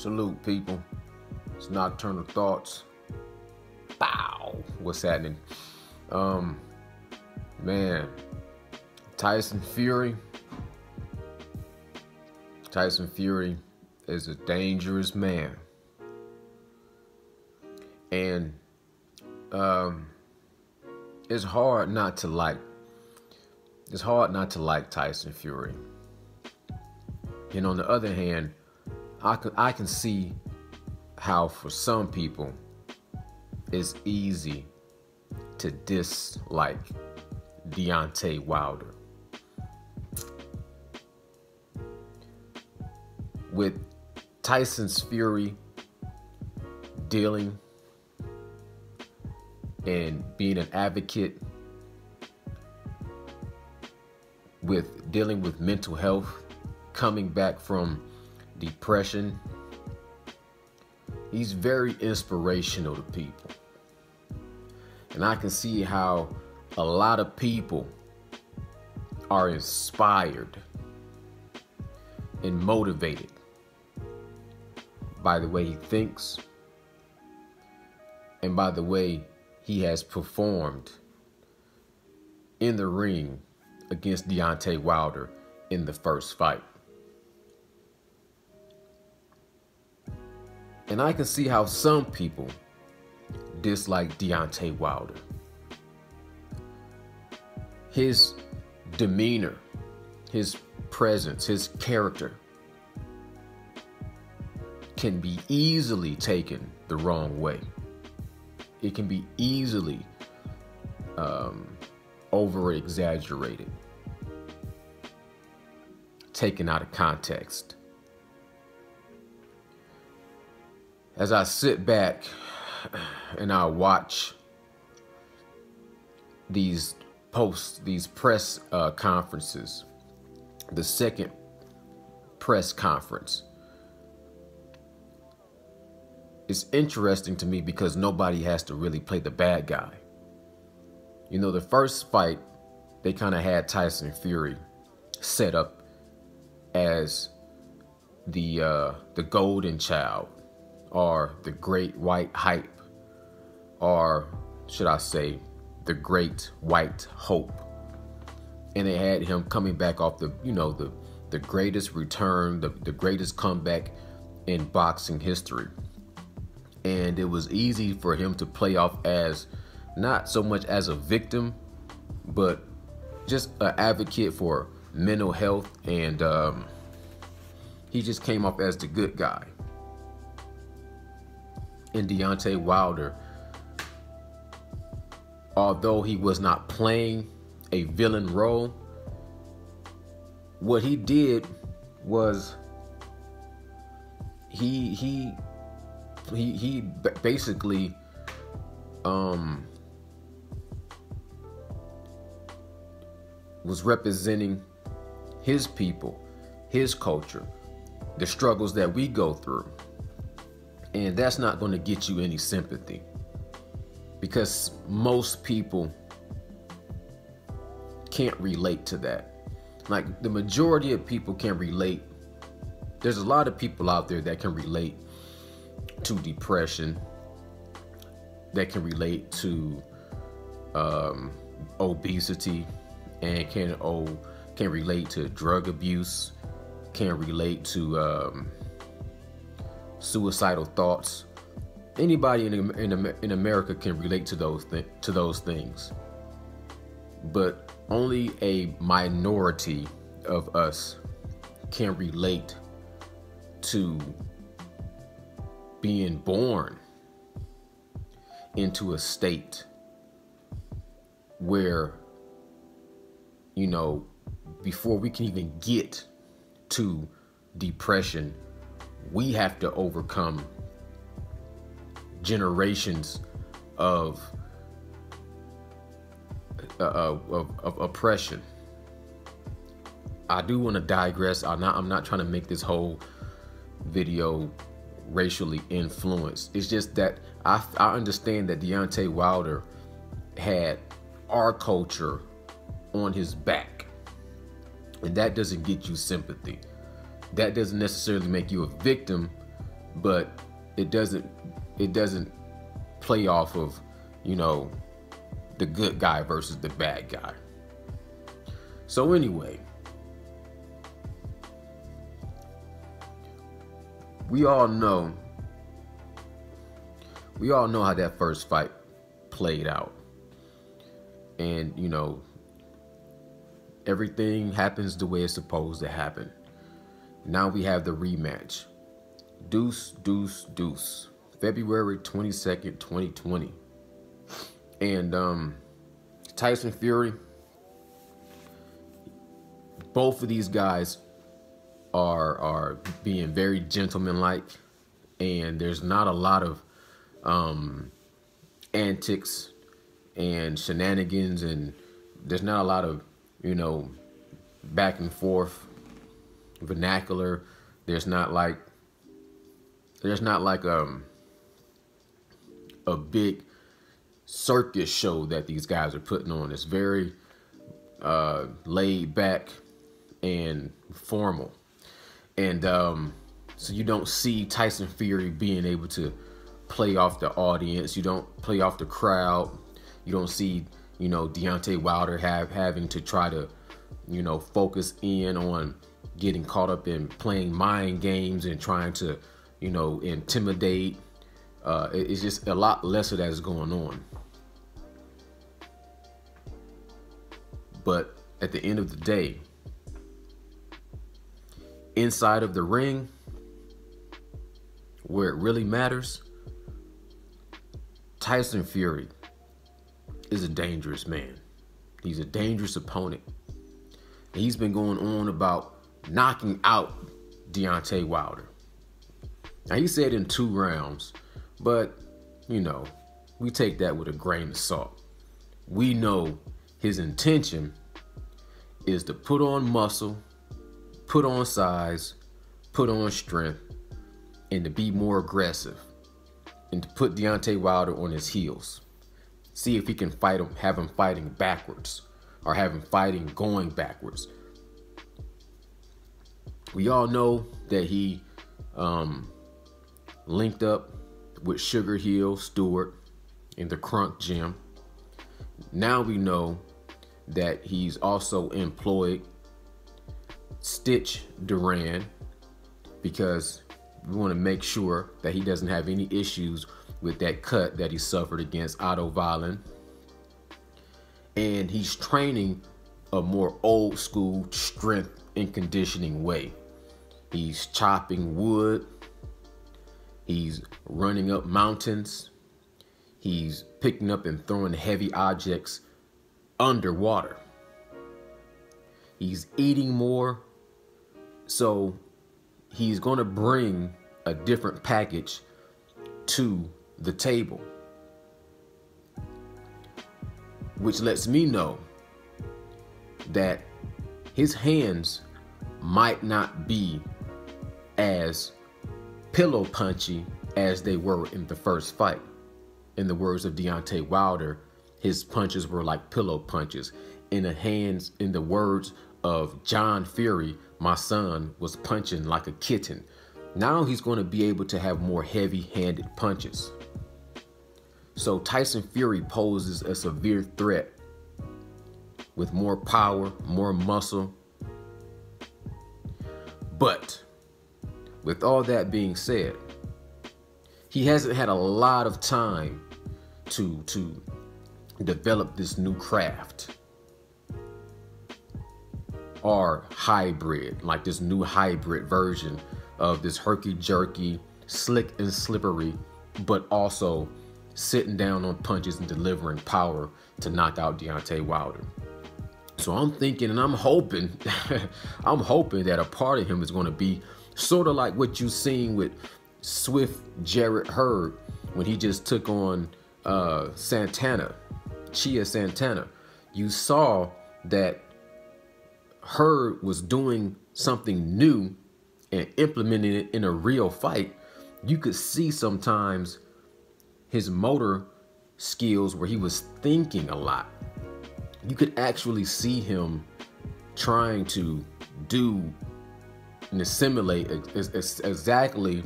Salute, people. It's Nocturnal Thoughts. Bow. What's happening? Man, Tyson Fury. Tyson Fury is a dangerous man. And it's hard not to like Tyson Fury. And on the other hand, I can see how for some people it's easy to dislike Deontay Wilder. With Tyson's Fury dealing and being an advocate with dealing with mental health, coming back from depression, he's very inspirational to people. And I can see how a lot of people are inspired and motivated by the way he thinks and by the way he has performed in the ring against Deontay Wilder in the first fight. And I can see how some people dislike Deontay Wilder. His demeanor, his presence, his character can be easily taken the wrong way. It can be easily over-exaggerated, taken out of context. As I sit back and I watch these posts, these press conferences, the second press conference, it's interesting to me because nobody has to really play the bad guy. You know, the first fight, they kind of had Tyson Fury set up as the golden child, or the great white hype, or should I say, the great white hope. And they had him coming back off the greatest return, the greatest comeback in boxing history. And it was easy for him to play off as not so much as a victim, but just an advocate for mental health. And he just came off as the good guy. And Deontay Wilder, although he was not playing a villain role, what he did was he basically was representing his people, his culture, the struggles that we go through. And that's not going to get you any sympathy, because most people can't relate to that. Like, the majority of people can relate. There's a lot of people out there that can relate to depression, that can relate to obesity, and can relate to drug abuse, can relate to suicidal thoughts. Anybody in America can relate to those things, but only a minority of us can relate to being born into a state where, before we can even get to depression, we have to overcome generations of oppression. I do want to digress. I'm not trying to make this whole video racially influenced. It's just that I understand that Deontay Wilder had our culture on his back, and that doesn't get you sympathy. That doesn't necessarily make you a victim, but it doesn't play off of, you know, the good guy versus the bad guy. So anyway, we all know how that first fight played out. And, you know, everything happens the way it's supposed to happen. Now we have the rematch. Deuce, deuce, deuce. February 22nd, 2020. And Tyson Fury, both of these guys are being very gentlemanlike, and there's not a lot of antics and shenanigans, and there's not a lot of, you know, back and forth vernacular. There's not like a big circus show that these guys are putting on. It's very laid back and formal. And so you don't see Tyson Fury being able to play off the audience. You don't play off the crowd. You don't see, you know, Deontay Wilder having to try to, you know, focus in on getting caught up in playing mind games and trying to, you know, intimidate. It's just a lot less of that is going on. But at the end of the day, inside of the ring, where it really matters, Tyson Fury is a dangerous man. He's a dangerous opponent. And he's been going on about knocking out Deontay Wilder. Now, he said in 2 rounds, but, you know, we take that with a grain of salt. We know his intention is to put on muscle, put on size, put on strength, and to be more aggressive, and to put Deontay Wilder on his heels. See if he can fight him, have him fighting backwards, or have him fighting going backwards. We all know that he linked up with Sugar Hill Stewart in the Crunk Gym. Now we know that he's also employed Stitch Duran, because we want to make sure that he doesn't have any issues with that cut that he suffered against Otto Valen. And he's training a more old school strength and conditioning way. He's chopping wood. He's running up mountains. He's picking up and throwing heavy objects underwater. He's eating more. So he's going to bring a different package to the table, which lets me know that his hands might not be as pillow punchy as they were in the first fight. In the words of Deontay Wilder, his punches were like pillow punches. In the words of John Fury, my son was punching like a kitten. Now he's going to be able to have more heavy-handed punches. So Tyson Fury poses a severe threat with more power, more muscle. But with all that being said, he hasn't had a lot of time to develop this new craft or hybrid, like this new hybrid version of this herky-jerky, slick and slippery, but also sitting down on punches and delivering power to knock out Deontay Wilder. So I'm thinking and I'm hoping, that a part of him is going to be sort of like what you've seen with Swift Jarrett Hurd when he just took on Chia Santana. You saw that Hurd was doing something new and implementing it in a real fight. You could see sometimes his motor skills where he was thinking a lot. You could actually see him trying to do and assimilate exactly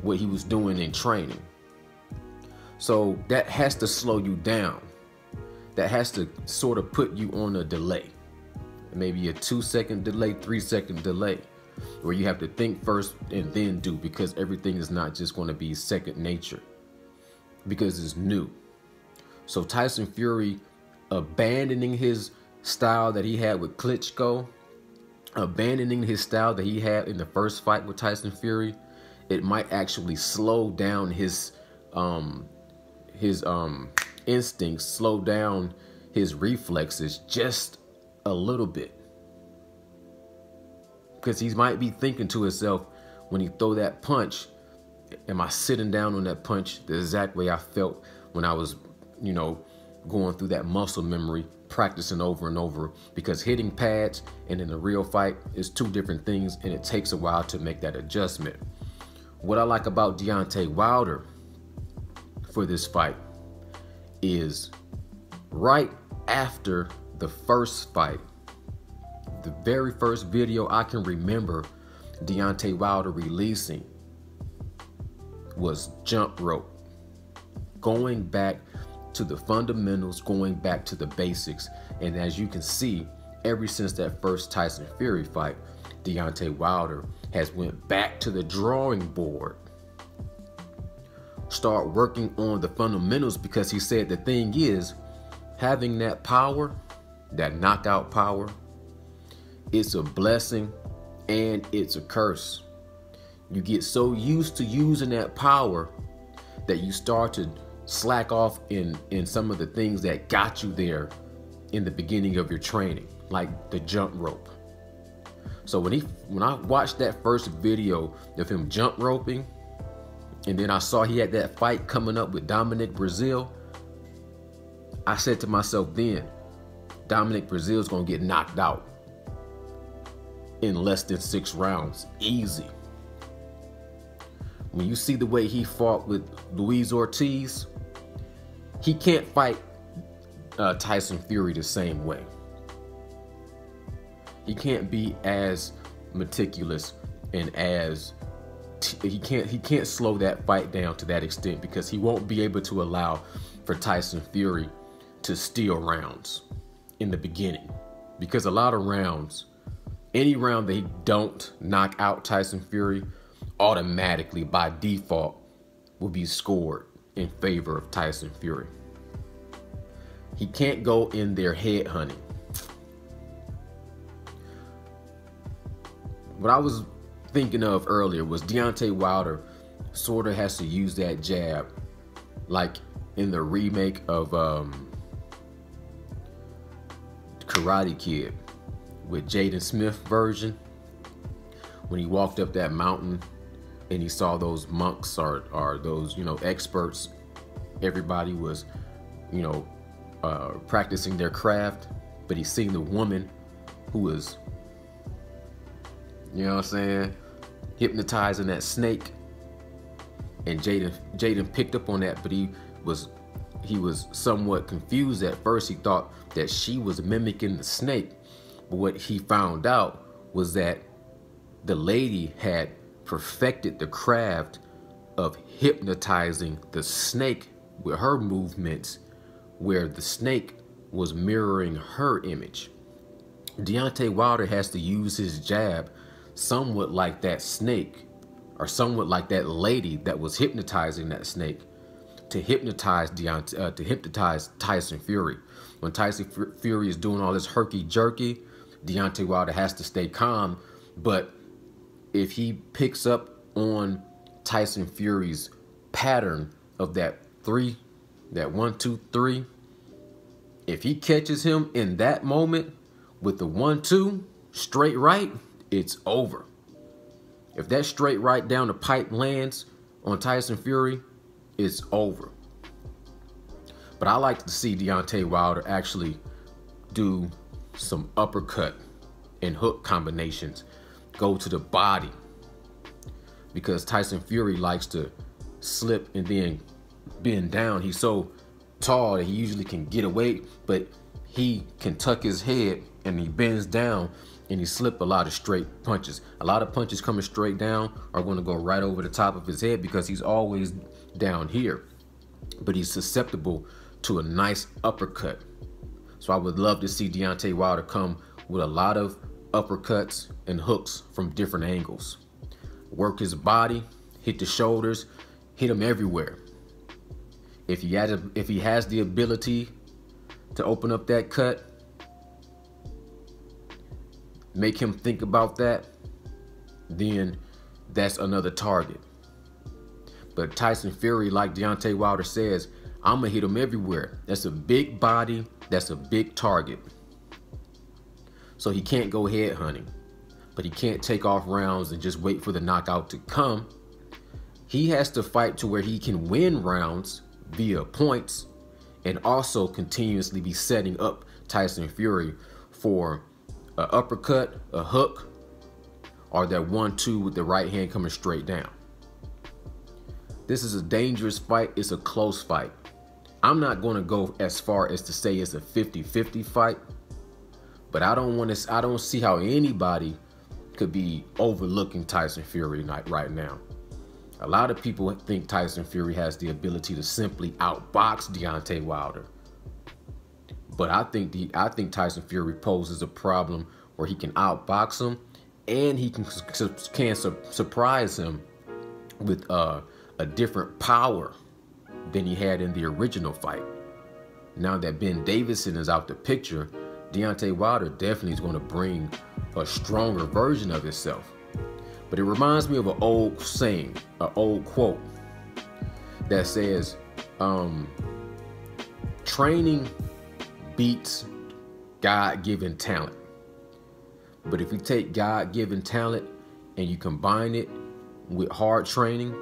what he was doing in training. So that has to slow you down. That has to sort of put you on a delay. Maybe a 2-second delay, 3-second delay, where you have to think first and then do, because everything is not just going to be second nature, because it's new. So Tyson Fury abandoning his style that he had with Klitschko, abandoning his style that he had in the first fight with Tyson Fury, it might actually slow down his instincts, slow down his reflexes just a little bit. Because he might be thinking to himself, when he throw that punch, am I sitting down on that punch the exact way I felt when I was, going through that muscle memory, practicing over and over? Because hitting pads and in the real fight is two different things, and it takes a while to make that adjustment. What I like about Deontay Wilder for this fight is right after the first fight, the very first video I can remember Deontay Wilder releasing was jump rope. Going back to the fundamentals, going back to the basics. And as you can see, ever since that first Tyson Fury fight, Deontay Wilder has went back to the drawing board. Start working on the fundamentals, because he said the thing is, having that power, that knockout power, it's a blessing and it's a curse. You get so used to using that power that you start to slack off in some of the things that got you there in the beginning of your training, like the jump rope. So when I watched that first video of him jump roping, and then I saw he had that fight coming up with Dominic Breazeale, I said to myself then, Dominic Breazeale's gonna get knocked out in less than 6 rounds, easy. When you see the way he fought with Luis Ortiz, he can't fight Tyson Fury the same way. He can't be as meticulous and as he can't slow that fight down to that extent, because he won't be able to allow for Tyson Fury to steal rounds in the beginning. Because a lot of rounds, any round that he don't knock out Tyson Fury, automatically by default will be scored in favor of Tyson Fury. He can't go in there head hunting. What I was thinking of earlier was Deontay Wilder sort of has to use that jab like in the remake of Karate Kid with Jaden Smith version, when he walked up that mountain and he saw those monks or those, experts. Everybody was, practicing their craft, but he seen the woman who was, hypnotizing that snake. And Jaden picked up on that, but he was somewhat confused at first. He thought that she was mimicking the snake. But what he found out was that the lady had perfected the craft of hypnotizing the snake with her movements, where the snake was mirroring her image. Deontay Wilder has to use his jab somewhat like that snake, or somewhat like that lady that was hypnotizing that snake, to hypnotize Tyson Fury. When Tyson Fury is doing all this herky-jerky, Deontay Wilder has to stay calm. But if he picks up on Tyson Fury's pattern of that 1, 2, 3, if he catches him in that moment with the 1, 2 straight right, it's over. If that straight right down the pipe lands on Tyson Fury, it's over. But I like to see Deontay Wilder actually do some uppercut and hook combinations, go to the body, because Tyson Fury likes to slip and then bend down. He's so tall that he usually can get away, but he can tuck his head and he bends down and he slipped a lot of straight punches. A lot of punches coming straight down are going to go right over the top of his head because he's always down here. But he's susceptible to a nice uppercut. So I would love to see Deontay Wilder come with a lot of uppercuts and hooks from different angles. Work his body, hit the shoulders, hit him everywhere. If he has the ability to open up that cut, make him think about that, then that's another target. But Tyson Fury, like Deontay Wilder says, I'm going to hit him everywhere. That's a big body. That's a big target. So he can't go head hunting. But he can't take off rounds and just wait for the knockout to come. He has to fight to where he can win rounds via points and also continuously be setting up Tyson Fury for an uppercut, a hook, or that 1-2 with the right hand coming straight down. This is a dangerous fight. It's a close fight. I'm not going to go as far as to say it's a 50-50 fight, but I don't see how anybody could be overlooking Tyson Fury right now. A lot of people think Tyson Fury has the ability to simply outbox Deontay Wilder. But I think Tyson Fury poses a problem where he can outbox him and he can surprise him with a different power than he had in the original fight. Now that Ben Davison is out the picture, Deontay Wilder definitely is going to bring a stronger version of himself. But it reminds me of an old saying, an old quote that says, training beats God-given talent. But if you take God-given talent and you combine it with hard training,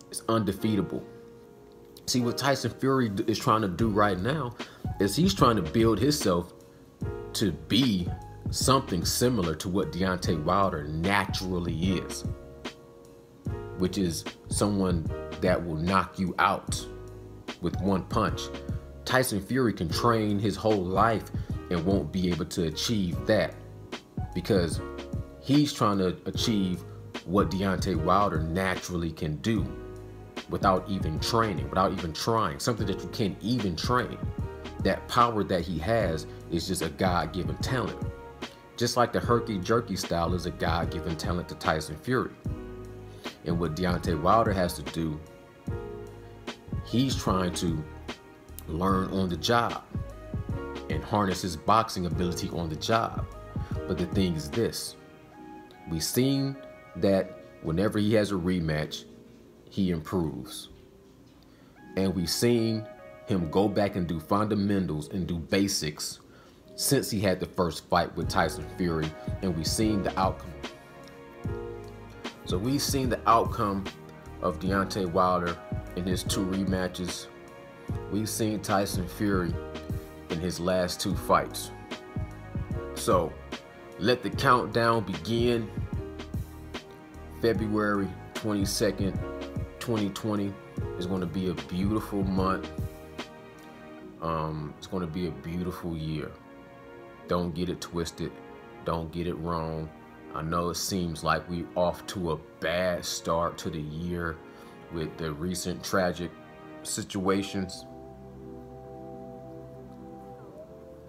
it's undefeatable. See, what Tyson Fury is trying to do right now is he's trying to build himself to be something similar to what Deontay Wilder naturally is, which is someone that will knock you out with one punch. Tyson Fury can train his whole life and won't be able to achieve that because he's trying to achieve what Deontay Wilder naturally can do without even training, without even trying, something that you can't even train. That power that he has is just a God-given talent. Just like the herky-jerky style is a God-given talent to Tyson Fury. And what Deontay Wilder has to do, he's trying to learn on the job and harness his boxing ability on the job. But the thing is this, we've seen that whenever he has a rematch, he improves. And we've seen him go back and do fundamentals and do basics since he had the first fight with Tyson Fury, and we've seen the outcome. So we've seen the outcome of Deontay Wilder in his 2 rematches. We've seen Tyson Fury in his last 2 fights. So let the countdown begin. February 22nd, 2020 is going to be a beautiful month. It's going to be a beautiful year. Don't get it twisted. Don't get it wrong. I know it seems like we're off to a bad start to the year with the recent tragic situations.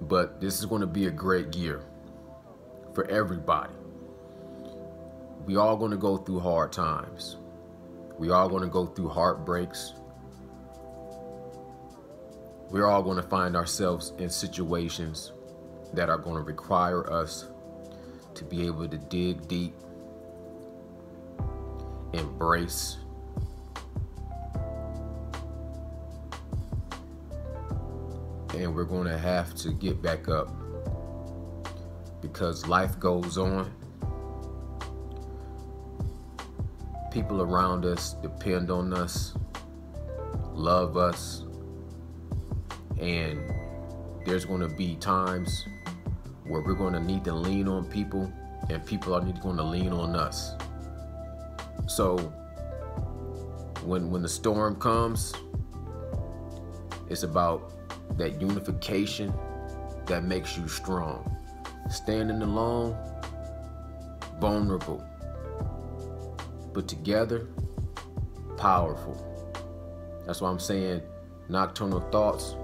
But this is going to be a great year for everybody. We all going to go through hard times. We all going to go through heartbreaks. We're all going to find ourselves in situations that are going to require us to be able to dig deep, embrace, and we're going to have to get back up because life goes on. People around us depend on us, love us, and there's going to be times where we're going to need to lean on people and people are going to lean on us. So when the storm comes, it's about that unification that makes you strong. Standing alone, vulnerable. But together, powerful. That's why I'm saying, Nocturnal Thoughts,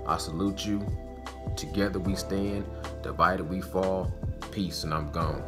I salute you. Together we stand, divided we fall. Peace, and I'm gone.